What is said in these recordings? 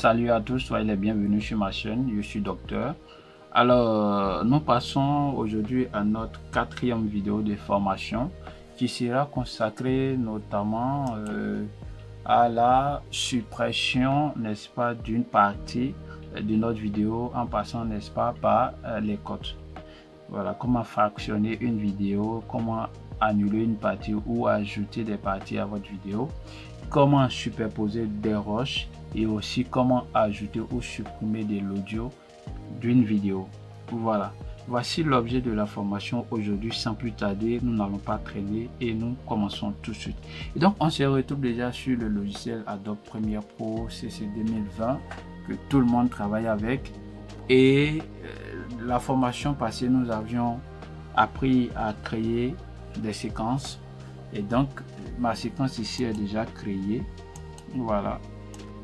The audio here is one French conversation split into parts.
Salut à tous, soyez les bienvenus sur ma chaîne, je suis Docteur. Alors, nous passons aujourd'hui à notre quatrième vidéo de formation qui sera consacrée notamment à la suppression, n'est-ce pas, d'une partie de notre vidéo en passant, n'est-ce pas, par les codes. Voilà, comment fractionner une vidéo, comment annuler une partie ou ajouter des parties à votre vidéo, comment superposer des roches et aussi comment ajouter ou supprimer de l'audio d'une vidéo. Voilà, voici l'objet de la formation aujourd'hui. Sans plus tarder, nous n'allons pas traîner et nous commençons tout de suite. Et donc on se retrouve déjà sur le logiciel Adobe Premiere Pro CC 2020 que tout le monde travaille avec. Et la formation passée, nous avions appris à créer des séquences et donc ma séquence ici est déjà créée. Voilà,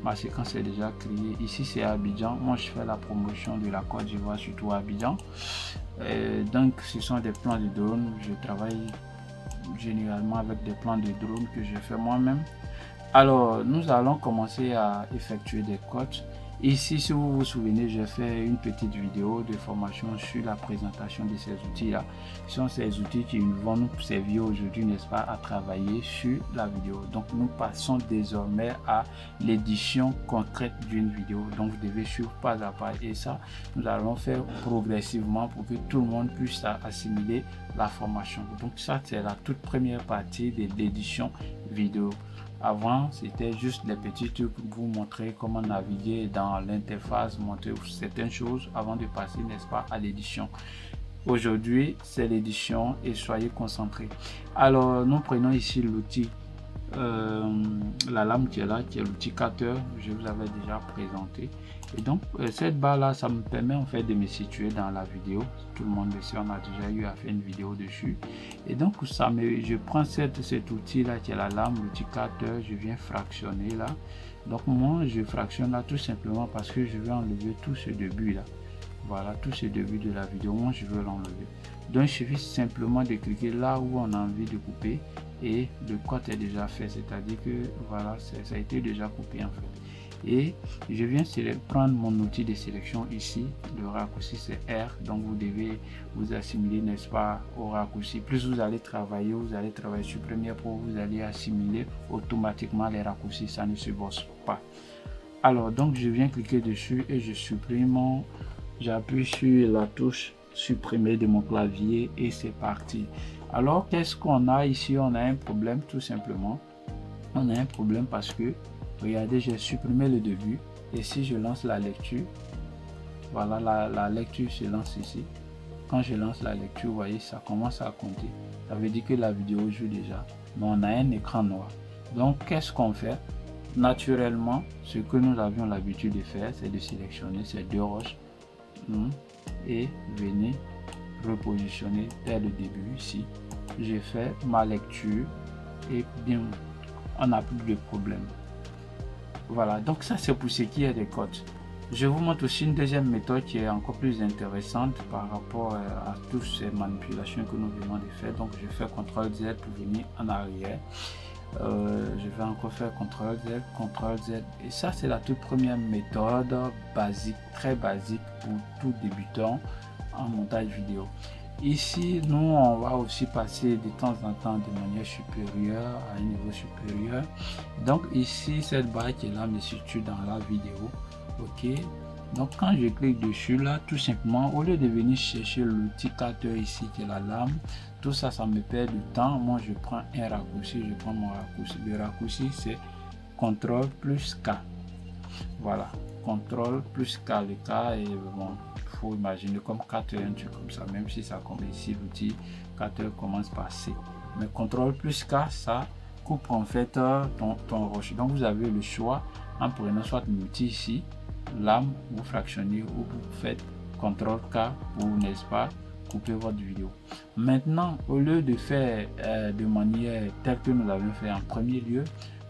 ma séquence est déjà créée. Ici c'est Abidjan. Moi je fais la promotion de la Côte d'Ivoire, surtout à Abidjan. Donc ce sont des plans de drone. Je travaille généralement avec des plans de drone que je fais moi-même. Alors nous allons commencer à effectuer des codes. Ici, si vous vous souvenez, j'ai fait une petite vidéo de formation sur la présentation de ces outils-là. Ce sont ces outils qui vont nous servir aujourd'hui, n'est-ce pas, à travailler sur la vidéo. Donc, nous passons désormais à l'édition concrète d'une vidéo. Donc, vous devez suivre pas à pas. Et ça, nous allons faire progressivement pour que tout le monde puisse assimiler la formation. Donc, ça, c'est la toute première partie de l'édition vidéo. Avant, c'était juste des petits trucs pour vous montrer comment naviguer dans l'interface, montrer certaines choses avant de passer, n'est-ce pas, à l'édition. Aujourd'hui, c'est l'édition et soyez concentrés. Alors, nous prenons ici l'outil, la lame qui est là, qui est l'outil cutter, je vous avais déjà présenté. Et donc, cette barre là, ça me permet en fait de me situer dans la vidéo. Tout le monde le sait, on a déjà eu à faire une vidéo dessus. Et donc, je prends cet outil là qui est la lame, l'outil cutter, je viens fractionner là. Donc, moi, je fractionne là tout simplement parce que je veux enlever tout ce début là. Voilà, tout ce début de la vidéo, moi, je veux l'enlever. Donc, il suffit simplement de cliquer là où on a envie de couper et le code est déjà fait, c'est-à-dire que voilà, ça a été déjà coupé en fait. Et je viens prendre mon outil de sélection ici, le raccourci c'est R, donc vous devez vous assimiler, n'est-ce pas, au raccourci. Plus vous allez travailler sur Premiere Pro, vous allez assimiler automatiquement les raccourcis, ça ne se bosse pas. Alors donc je viens cliquer dessus et je supprime, j'appuie sur la touche supprimer de mon clavier et c'est parti. Alors qu'est-ce qu'on a ici? On a un problème tout simplement. On a un problème parce que regardez, j'ai supprimé le début et si je lance la lecture, voilà, la lecture se lance ici. Quand je lance la lecture, vous voyez, ça commence à compter. Ça veut dire que la vidéo joue déjà, mais on a un écran noir. Donc, qu'est-ce qu'on fait? Naturellement, ce que nous avions l'habitude de faire, c'est de sélectionner ces deux roches et venir repositionner dès le début ici. J'ai fait ma lecture et bien, on n'a plus de problème. Voilà, donc ça c'est pour ce qui est des codes. Je vous montre aussi une deuxième méthode qui est encore plus intéressante par rapport à toutes ces manipulations que nous venons de faire. Donc je fais CTRL Z pour venir en arrière. Je vais encore faire CTRL Z. Et ça c'est la toute première méthode basique, très basique pour tout débutant en montage vidéo. Ici, nous, on va aussi passer de temps en temps de manière supérieure à un niveau supérieur. Donc ici, cette barre qui est là me situe dans la vidéo. Ok. Donc quand je clique dessus là, tout simplement, au lieu de venir chercher l'outil cutter ici qui est la lame, tout ça, ça me perd du temps. Moi, je prends un raccourci, je prends mon raccourci. Le raccourci, c'est CTRL plus K. Voilà, CTRL plus K. Le K est bon. Faut imaginer comme cutter, un truc comme ça, même si ça commence ici, l'outil cutter commence par C. Mais CTRL plus K, ça coupe en fait ton roche. Donc vous avez le choix en prenant soit l'outil ici, lame, vous fractionnez ou vous faites CTRL K pour, n'est-ce pas, couper votre vidéo. Maintenant, au lieu de faire de manière telle que nous l'avons fait en premier lieu,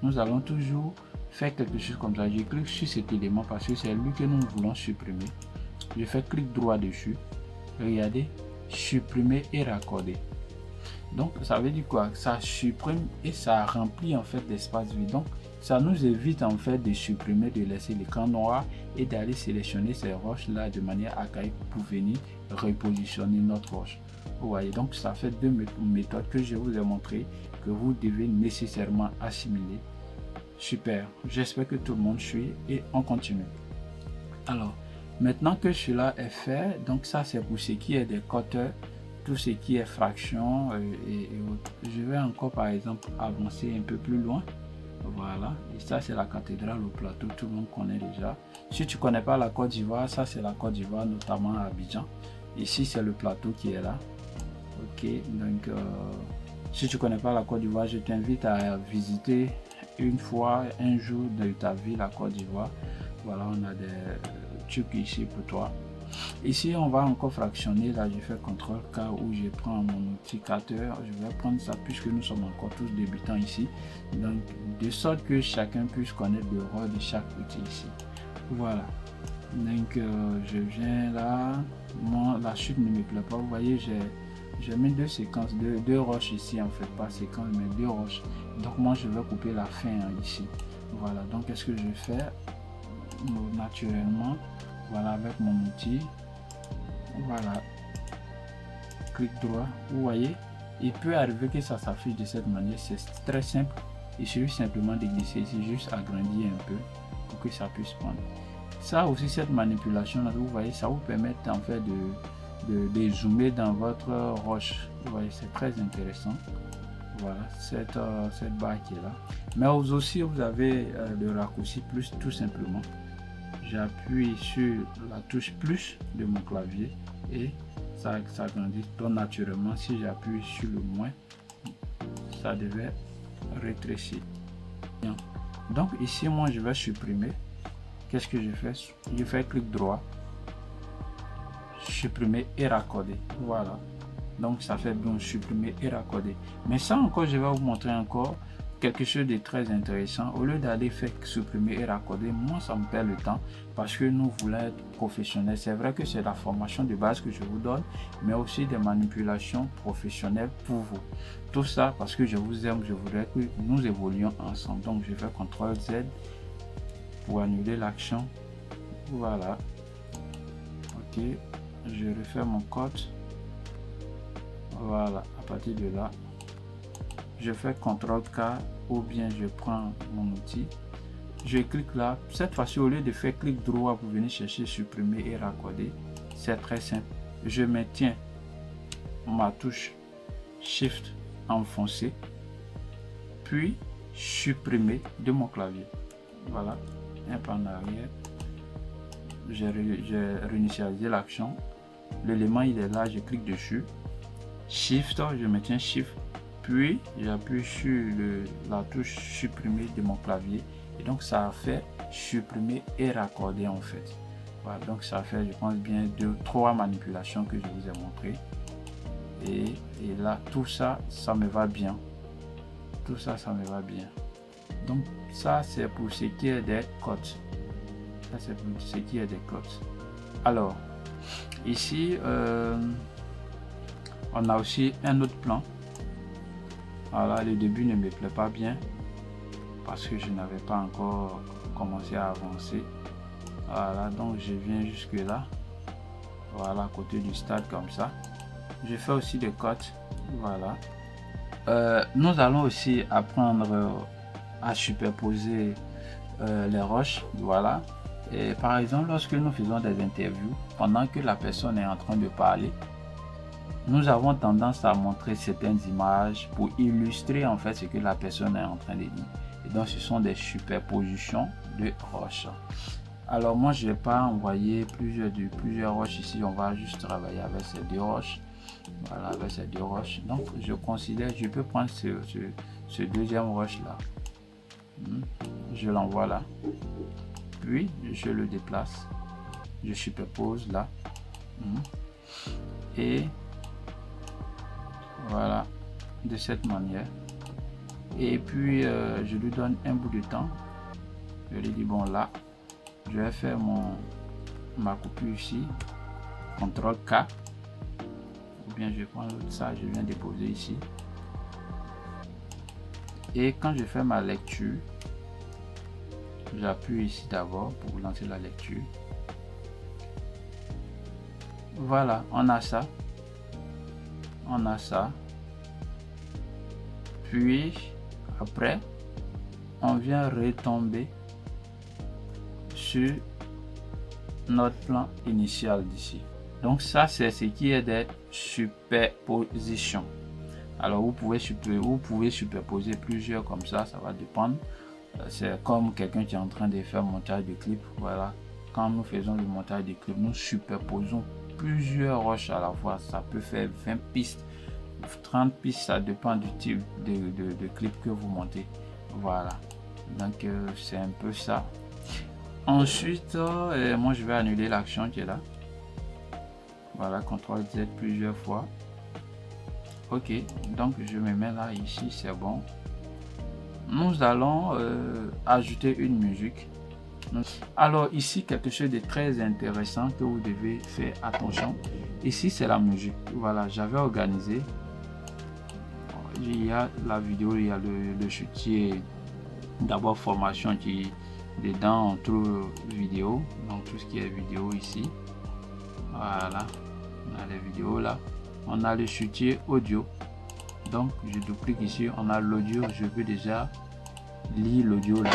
nous allons toujours faire quelque chose comme ça. Je clique sur cet élément parce que c'est lui que nous voulons supprimer. Je fais clic droit dessus, regardez, supprimer et raccorder. Donc ça veut dire quoi? Ça supprime et ça remplit en fait l'espace vide. Donc Ça nous évite en fait de supprimer, de laisser l'écran noir et d'aller sélectionner ces roches là de manière archaïque pour venir repositionner notre roche. Vous voyez, donc ça fait deux méthodes que je vous ai montré que vous devez nécessairement assimiler. Super, j'espère que tout le monde suit et on continue. Alors, maintenant que cela est fait, donc ça c'est pour ce qui est des coteurs, tout ce qui est fraction et autres. Je vais encore par exemple avancer un peu plus loin. Voilà, et ça c'est la cathédrale au plateau, tout le monde connaît déjà. Si tu connais pas la Côte d'Ivoire, ça c'est la Côte d'Ivoire, notamment à Abidjan. Ici c'est le plateau qui est là. Ok, donc si tu connais pas la Côte d'Ivoire, je t'invite à visiter une fois, un jour de ta vie la Côte d'Ivoire. Voilà, on a des trucs ici pour toi. Ici on va encore fractionner. Là je fais CTRL K où je prends mon outil cutter. Je vais prendre ça puisque nous sommes encore tous débutants ici, donc de sorte que chacun puisse connaître le rôle de chaque outil ici. Voilà, donc je viens là. Moi la chute ne me plaît pas, vous voyez, j'ai mis deux séquences, deux roches ici en fait, pas séquence mais deux roches. Donc moi je vais couper la fin ici. Voilà, donc qu'est-ce que je fais naturellement? Voilà, avec mon outil, voilà, clic droit, vous voyez, il peut arriver que ça s'affiche de cette manière, c'est très simple. Il suffit simplement de glisser ici, juste agrandir un peu pour que ça puisse prendre. Ça aussi, cette manipulation là, vous voyez, ça vous permet en fait de zoomer dans votre roche. Vous voyez, c'est très intéressant. Voilà, cette barre qui est là. Mais aussi, vous avez le raccourci plus, tout simplement. J'appuie sur la touche plus de mon clavier et ça grandit. Donc naturellement, si j'appuie sur le moins, ça devait rétrécir. Bien. Donc ici, moi, je vais supprimer. Qu'est-ce que je fais? Je fais clic droit, supprimer et raccorder. Voilà. Donc ça fait bien supprimer et raccorder. Mais ça encore, je vais vous montrer encore quelque chose de très intéressant. Au lieu d'aller faire supprimer et raccorder, moi ça me perd le temps parce que nous voulons être professionnels. C'est vrai que c'est la formation de base que je vous donne, mais aussi des manipulations professionnelles pour vous. Tout ça parce que je vous aime, je voudrais que nous évoluions ensemble. Donc je fais CTRL Z pour annuler l'action. Voilà. Ok, je refais mon code. Voilà, à partir de là, je fais CTRL K ou bien je prends mon outil, je clique là. Cette fois-ci, au lieu de faire clic droit pour venir chercher supprimer et raccorder, c'est très simple. Je maintiens ma touche Shift enfoncé, puis supprimer de mon clavier. Voilà, un pas en arrière. J'ai réinitialisé l'action. L'élément il est là, je clique dessus. Shift, je maintiens Shift, puis j'appuie sur la touche supprimer de mon clavier et donc ça a fait supprimer et raccorder en fait. Voilà, donc ça fait, je pense bien, 2-3 manipulations que je vous ai montré et là tout ça, ça me va bien. Tout ça, ça me va bien. Donc ça c'est pour ce qui est des codes. Ça c'est pour ce qui est des codes. Alors ici on a aussi un autre plan. Voilà, le début ne me plaît pas bien parce que je n'avais pas encore commencé à avancer. Voilà, donc je viens jusque là. Voilà, à côté du stade comme ça. Je fais aussi des cotes. Voilà. Nous allons aussi apprendre à superposer les roches. Voilà. Et par exemple, lorsque nous faisons des interviews, pendant que la personne est en train de parler, nous avons tendance à montrer certaines images pour illustrer en fait ce que la personne est en train de dire. Et donc ce sont des superpositions de roches. Alors moi je vais pas envoyer plusieurs roches ici, on va juste travailler avec ces deux roches. Voilà, avec ces deux roches. Donc je considère, je peux prendre ce deuxième roche là. Je l'envoie là. Puis je le déplace. Je superpose là. Et voilà, de cette manière. Et puis je lui donne un bout de temps. Je lui dis bon là, je vais faire ma coupure ici. CTRL K. Ou bien je prends ça, je viens déposer ici. Et quand je fais ma lecture, j'appuie ici d'abord pour lancer la lecture. Voilà, on a ça. On a ça. Puis après, on vient retomber sur notre plan initial d'ici. Donc ça, c'est ce qui est des superpositions. Alors vous pouvez superposer plusieurs comme ça va dépendre. C'est comme quelqu'un qui est en train de faire montage de clip. Voilà, quand nous faisons le montage de clip, nous superposons plusieurs rushs à la fois. Ça peut faire 20 pistes, 30 pistes, ça dépend du type de clip que vous montez. Voilà, donc c'est un peu ça. Ensuite, moi je vais annuler l'action qui est là. Voilà, CTRL Z plusieurs fois. Ok, donc je me mets là, ici, c'est bon. Nous allons ajouter une musique. Alors ici, quelque chose de très intéressant que vous devez faire attention. Ici, c'est la musique. Voilà, j'avais organisé. Il y a la vidéo, il y a le chutier. D'abord formation qui dedans on trouve vidéo. Donc tout ce qui est vidéo ici. Voilà, on a les vidéos là. On a le chutier audio. Donc je duplique ici, on a l'audio. Je veux déjà lire l'audio là.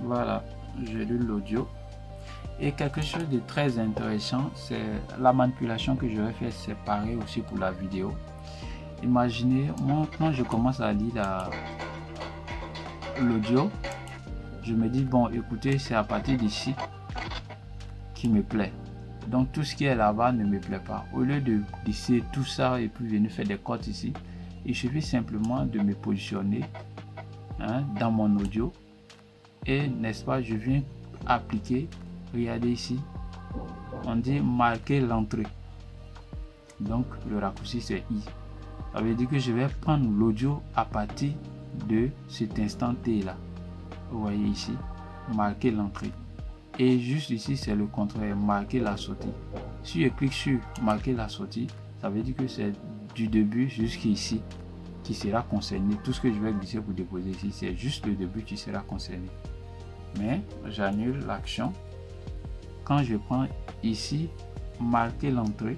Voilà, je lis l'audio. Et quelque chose de très intéressant, c'est la manipulation que je vais faire séparer aussi pour la vidéo. Imaginez, moi quand je commence à lire l'audio, je me dis bon, écoutez, c'est à partir d'ici qui me plaît. Donc tout ce qui est là-bas ne me plaît pas. Au lieu de lisser tout ça et puis venir faire des cotes ici, il suffit simplement de me positionner dans mon audio. Et n'est-ce pas, je viens appliquer, regardez ici, on dit marquer l'entrée. Donc le raccourci c'est I. Ça veut dire que je vais prendre l'audio à partir de cet instant T là. Vous voyez ici, marquer l'entrée. Et juste ici c'est le contraire, marquer la sortie. Si je clique sur marquer la sortie, ça veut dire que c'est du début jusqu'ici qui sera concerné. Tout ce que je vais glisser pour déposer ici, c'est juste le début qui sera concerné. Mais j'annule l'action. Quand je prends ici marquer l'entrée,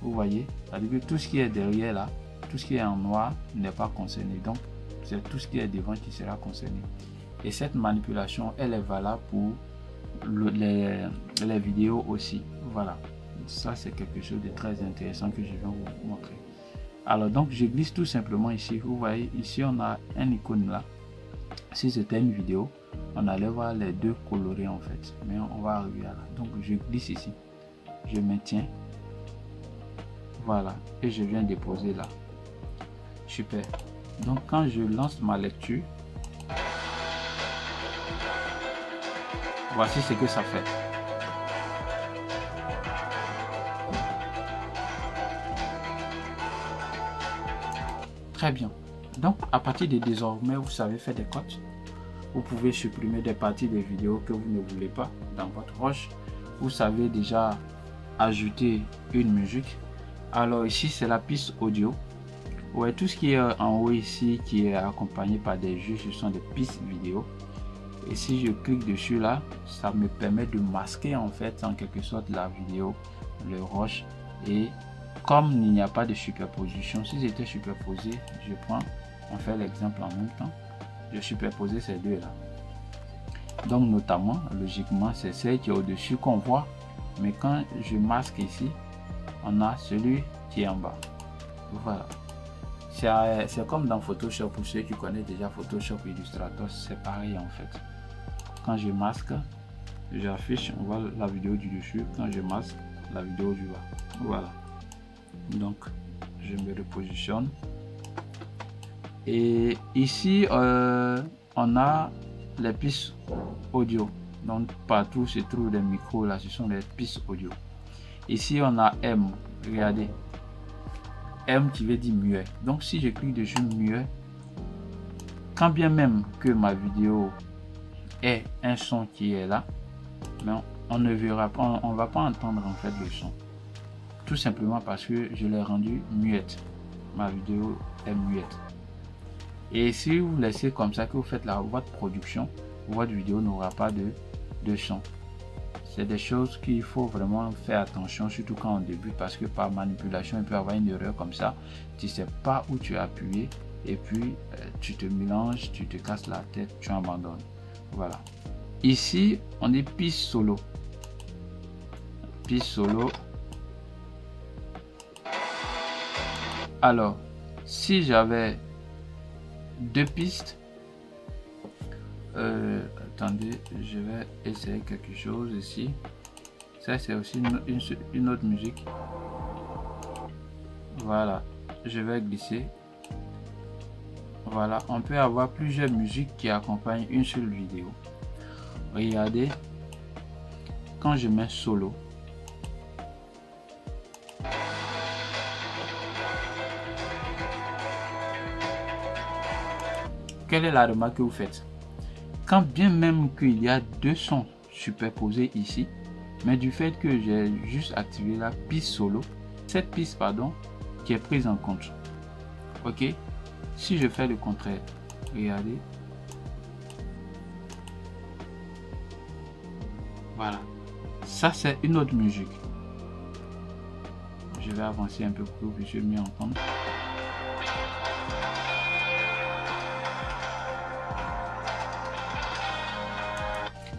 vous voyez, ça veut dire que tout ce qui est derrière là, tout ce qui est en noir n'est pas concerné. Donc c'est tout ce qui est devant qui sera concerné. Et cette manipulation, elle est valable pour les vidéos aussi. Voilà, ça c'est quelque chose de très intéressant que je vais vous montrer. Alors donc je glisse tout simplement ici. Vous voyez ici on a un icône là. Si c'était une vidéo, on allait voir les deux colorés en fait, mais on va arriver à là. Donc je glisse ici, je maintiens, voilà, et je viens déposer là. Super. Donc quand je lance ma lecture, voici ce que ça fait. Très bien. Donc à partir de désormais, vous savez faire des cotes. Vous pouvez supprimer des parties des vidéos que vous ne voulez pas dans votre rush. Vous savez déjà ajouter une musique. Alors ici c'est la piste audio. Ouais, tout ce qui est en haut ici qui est accompagné par des jeux, ce sont des pistes vidéo. Et si je clique dessus là, ça me permet de masquer en fait en quelque sorte la vidéo, le rush. Et comme il n'y a pas de superposition, si j'étais superposé, je prends, on fait l'exemple en même temps. Je superposer ces deux là. Donc notamment, logiquement, c'est celle qui est au-dessus qu'on voit. Mais quand je masque ici, on a celui qui est en bas. Voilà. C'est comme dans Photoshop, pour ceux qui connaissent déjà Photoshop Illustrator, c'est pareil en fait. Quand je masque, j'affiche, on voit la vidéo du dessus. Quand je masque, la vidéo du bas. Voilà. Donc, je me repositionne. Et ici, on a les pistes audio. Donc, partout se trouvent des micros là, ce sont les pistes audio. Ici, on a M. Regardez. M qui veut dire muet. Donc, si je clique dessus muet, quand bien même que ma vidéo ait un son qui est là, mais on ne verra pas, on va pas entendre en fait le son. Tout simplement parce que je l'ai rendu muette. Ma vidéo est muette. Et si vous laissez comme ça, que vous faites votre production, votre vidéo n'aura pas de son. C'est des choses qu'il faut vraiment faire attention, surtout quand on débute, parce que par manipulation, il peut y avoir une erreur comme ça. Tu ne sais pas où tu as appuyé et puis tu te mélanges, tu te casses la tête, tu abandonnes. Voilà. Ici, on est piste solo. Piste solo. Alors, si j'avais deux pistes, attendez, je vais essayer quelque chose ici. Ça, c'est aussi une autre musique. Voilà, je vais glisser. Voilà, on peut avoir plusieurs musiques qui accompagnent une seule vidéo. Regardez, quand je mets solo, quelle est la remarque que vous faites? Quand bien même qu'il y a deux sons superposés ici, mais du fait que j'ai juste activé la piste solo, cette piste pardon, qui est prise en compte. Ok, si je fais le contraire, regardez. Voilà, ça c'est une autre musique. Je vais avancer un peu pour que vous puissiez mieux entendre.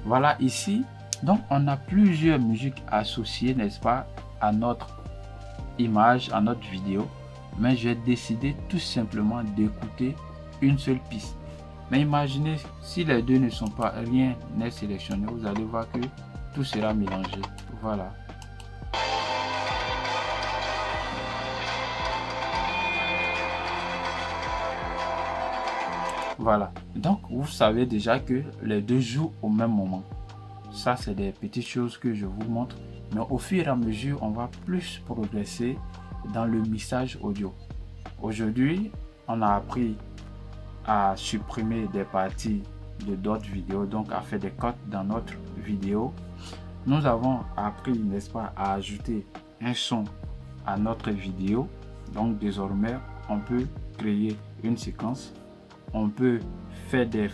Voilà ici, donc on a plusieurs musiques associées, n'est-ce pas, à notre image, à notre vidéo. Mais j'ai décidé tout simplement d'écouter une seule piste. Mais imaginez si les deux ne sont pas, rien n'est sélectionné, vous allez voir que tout sera mélangé. Voilà. Voilà, donc vous savez déjà que les deux jouent au même moment. Ça, c'est des petites choses que je vous montre. Mais au fur et à mesure, on va plus progresser dans le mixage audio. Aujourd'hui, on a appris à supprimer des parties de d'autres vidéos, donc à faire des cotes dans notre vidéo. Nous avons appris, n'est-ce pas, à ajouter un son à notre vidéo. Donc désormais, on peut créer une séquence. On peut faire des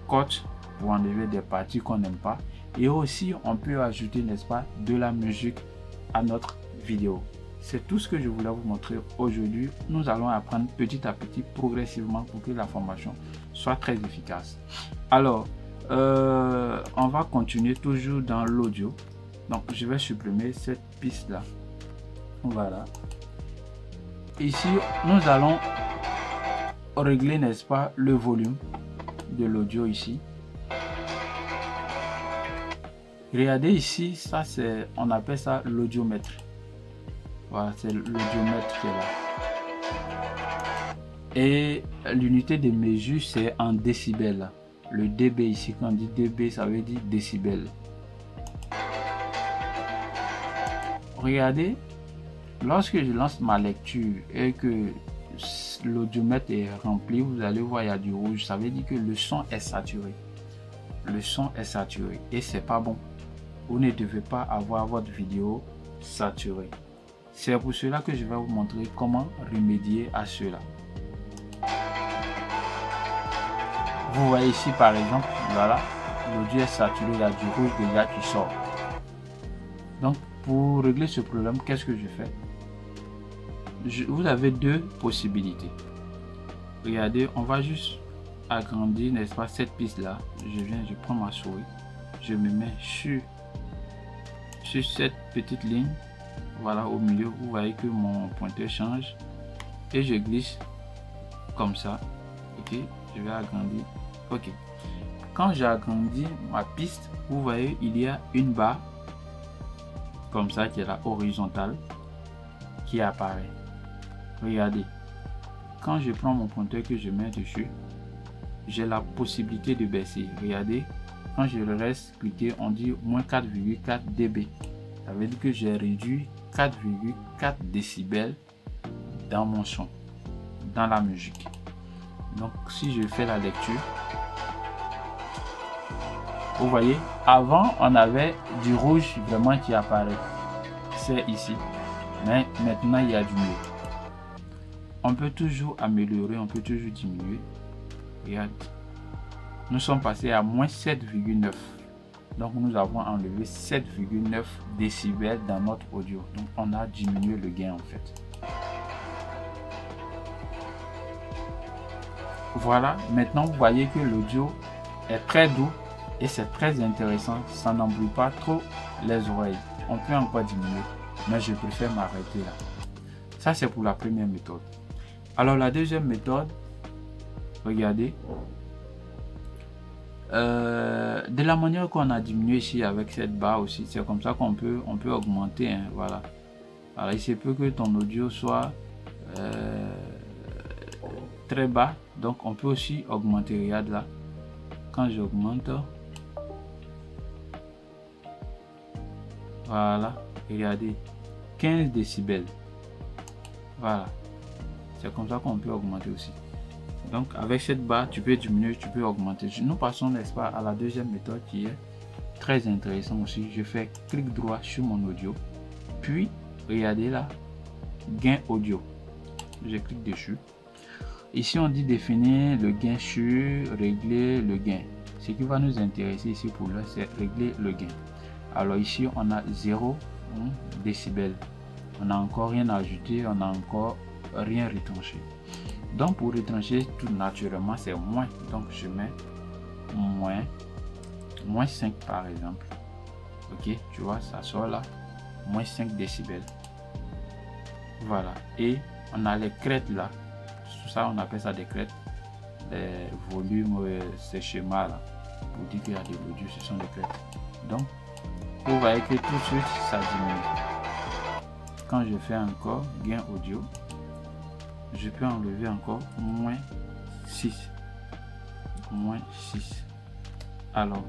cotes pour enlever des parties qu'on n'aime pas. Et aussi, on peut ajouter, n'est-ce pas, de la musique à notre vidéo. C'est tout ce que je voulais vous montrer aujourd'hui. Nous allons apprendre petit à petit, progressivement, pour que la formation soit très efficace. Alors, on va continuer toujours dans l'audio. Donc, je vais supprimer cette piste-là. Voilà. Ici, nous allons régler, n'est-ce pas, le volume de l'audio ici. Regardez ici, ça c'est, on appelle ça l'audiomètre. Voilà, c'est l'audiomètre qui est là. Et l'unité de mesure, c'est en décibels. Le dB ici, quand on dit dB, ça veut dire décibels. Regardez, lorsque je lance ma lecture et que l'audiomètre est rempli, vous allez voir, il y a du rouge. Ça veut dire que le son est saturé. Le son est saturé et c'est pas bon. Vous ne devez pas avoir votre vidéo saturée. C'est pour cela que je vais vous montrer comment remédier à cela. Vous voyez ici par exemple, voilà, l'audio est saturé, il y a du rouge déjà qui sort. Donc pour régler ce problème, qu'est-ce que je fais? Vous avez deux possibilités. Regardez, on va juste agrandir, n'est-ce pas, cette piste là. Je prends ma souris, je me mets sur cette petite ligne. Voilà, au milieu, vous voyez que mon pointeur change et je glisse comme ça. Ok, je vais agrandir. Ok, quand j'agrandis ma piste, vous voyez, il y a une barre comme ça qui est là, horizontale, qui apparaît. Regardez, quand je prends mon pointeur que je mets dessus, j'ai la possibilité de baisser. Regardez, quand je reste cliqué, on dit moins 4,4 dB. Ça veut dire que j'ai réduit 4,4 décibels dans mon son, dans la musique. Donc si je fais la lecture, vous voyez, avant on avait du rouge vraiment qui apparaît, c'est ici, mais maintenant il y a du mieux. On peut toujours améliorer, on peut toujours diminuer. Regarde. Nous sommes passés à moins 7,9. Donc nous avons enlevé 7,9 décibels dans notre audio. Donc on a diminué le gain en fait. Voilà, maintenant vous voyez que l'audio est très doux et c'est très intéressant. Ça n'embrouille pas trop les oreilles. On peut encore diminuer, mais je préfère m'arrêter là. Ça c'est pour la première méthode. Alors la deuxième méthode, regardez. De la manière qu'on a diminué ici avec cette barre aussi, c'est comme ça qu'on peut augmenter, hein, voilà. Alors il se peut que ton audio soit très bas, donc on peut aussi augmenter. Regarde là, quand j'augmente, voilà, regardez, 15 décibels, voilà, c'est comme ça qu'on peut augmenter aussi. Donc avec cette barre, tu peux diminuer, tu peux augmenter. Nous passons, n'est-ce pas, à la deuxième méthode qui est très intéressante aussi. Je fais clic droit sur mon audio, puis regardez là, gain audio. Je clique dessus. Ici on dit définir le gain sur régler le gain. Ce qui va nous intéresser ici pour là, c'est régler le gain. Alors ici on a 0 décibels. On n'a encore rien ajouté, on n'a encore rien retranché. Donc pour retrancher tout naturellement c'est moins. Donc je mets moins 5 par exemple. Ok, tu vois ça sort là, moins 5 décibels. Voilà, et on a les crêtes là. Tout ça on appelle ça des crêtes. Les volumes, ces schémas là, pour dire qu'il y a de l'audio, ce sont des crêtes. Donc vous voyez que tout de suite ça diminue. Quand je fais encore gain audio, je peux enlever encore moins 6. Alors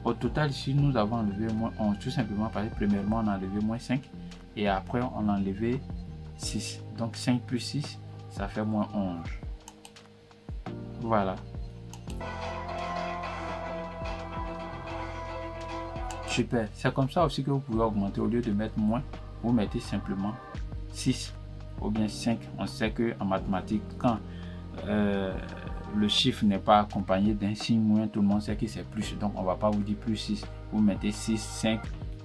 au total ici nous avons enlevé moins 11, tout simplement parce que premièrement on a enlevé moins 5 et après on a enlevé 6. Donc 5 plus 6 ça fait moins 11. Voilà. Super. C'est comme ça aussi que vous pouvez augmenter. Au lieu de mettre moins, vous mettez simplement 6 ou bien 5. On sait que en mathématiques, quand le chiffre n'est pas accompagné d'un signe moins, tout le monde sait que c'est plus. Donc on va pas vous dire plus 6. Vous mettez 6, 5.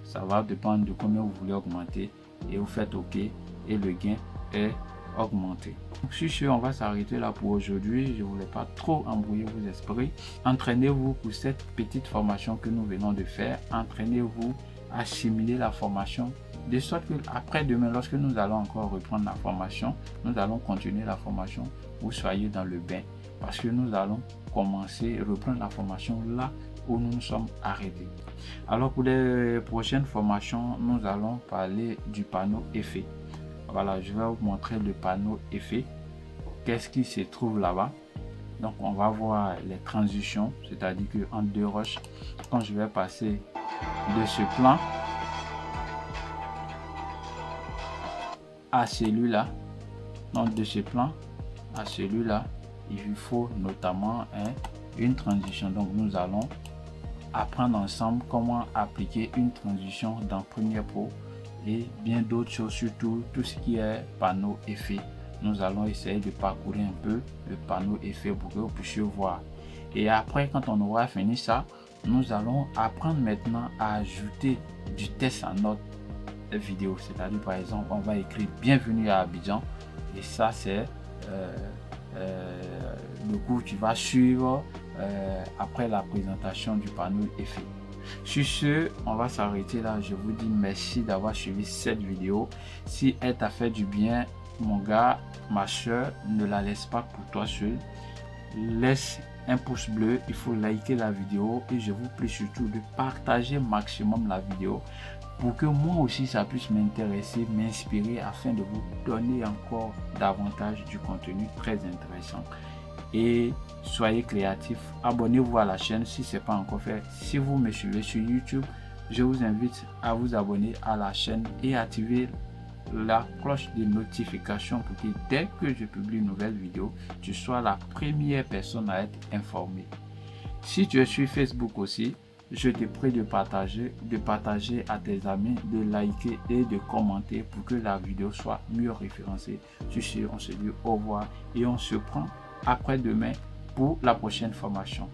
Ça va dépendre de combien vous voulez augmenter. Et vous faites OK. Et le gain est augmenté. Donc, sur ce, on va s'arrêter là pour aujourd'hui. Je ne voulais pas trop embrouiller vos esprits. Entraînez-vous pour cette petite formation que nous venons de faire. Entraînez-vous à assimiler la formation de sorte que après demain, lorsque nous allons encore reprendre la formation, nous allons continuer la formation, vous soyez dans le bain parce que nous allons commencer à reprendre la formation là où nous nous sommes arrêtés. Alors pour les prochaines formations, nous allons parler du panneau effet. Voilà, je vais vous montrer le panneau effet. Qu'est-ce qui se trouve là-bas? Donc, on va voir les transitions, c'est-à-dire que entre deux roches, quand je vais passer de ce plan à celui-là, donc de ce plan à celui-là, il faut notamment une transition. Donc, nous allons apprendre ensemble comment appliquer une transition dans Premiere Pro et bien d'autres choses, surtout tout ce qui est panneau effet. Nous allons essayer de parcourir un peu le panneau effet pour que vous puissiez voir. Et après, quand on aura fini ça, nous allons apprendre maintenant à ajouter du texte à notre vidéo. C'est-à-dire, par exemple, on va écrire bienvenue à Abidjan et ça c'est le cours qui va suivre après la présentation du panneau effet. Sur ce, on va s'arrêter là. Je vous dis merci d'avoir suivi cette vidéo. Si elle t'a fait du bien, mon gars, ma soeur, ne la laisse pas pour toi seul. Laisse un pouce bleu, il faut liker la vidéo et je vous prie surtout de partager maximum la vidéo pour que moi aussi ça puisse m'intéresser, m'inspirer afin de vous donner encore davantage du contenu très intéressant. Et soyez créatifs, abonnez-vous à la chaîne si ce n'est pas encore fait. Si vous me suivez sur YouTube, je vous invite à vous abonner à la chaîne et activer la cloche de notification pour que dès que je publie une nouvelle vidéo, tu sois la première personne à être informée. Si tu es sur Facebook aussi, je te prie de partager à tes amis, de liker et de commenter pour que la vidéo soit mieux référencée. Sur ce, on se dit au revoir et on se prend après-demain pour la prochaine formation.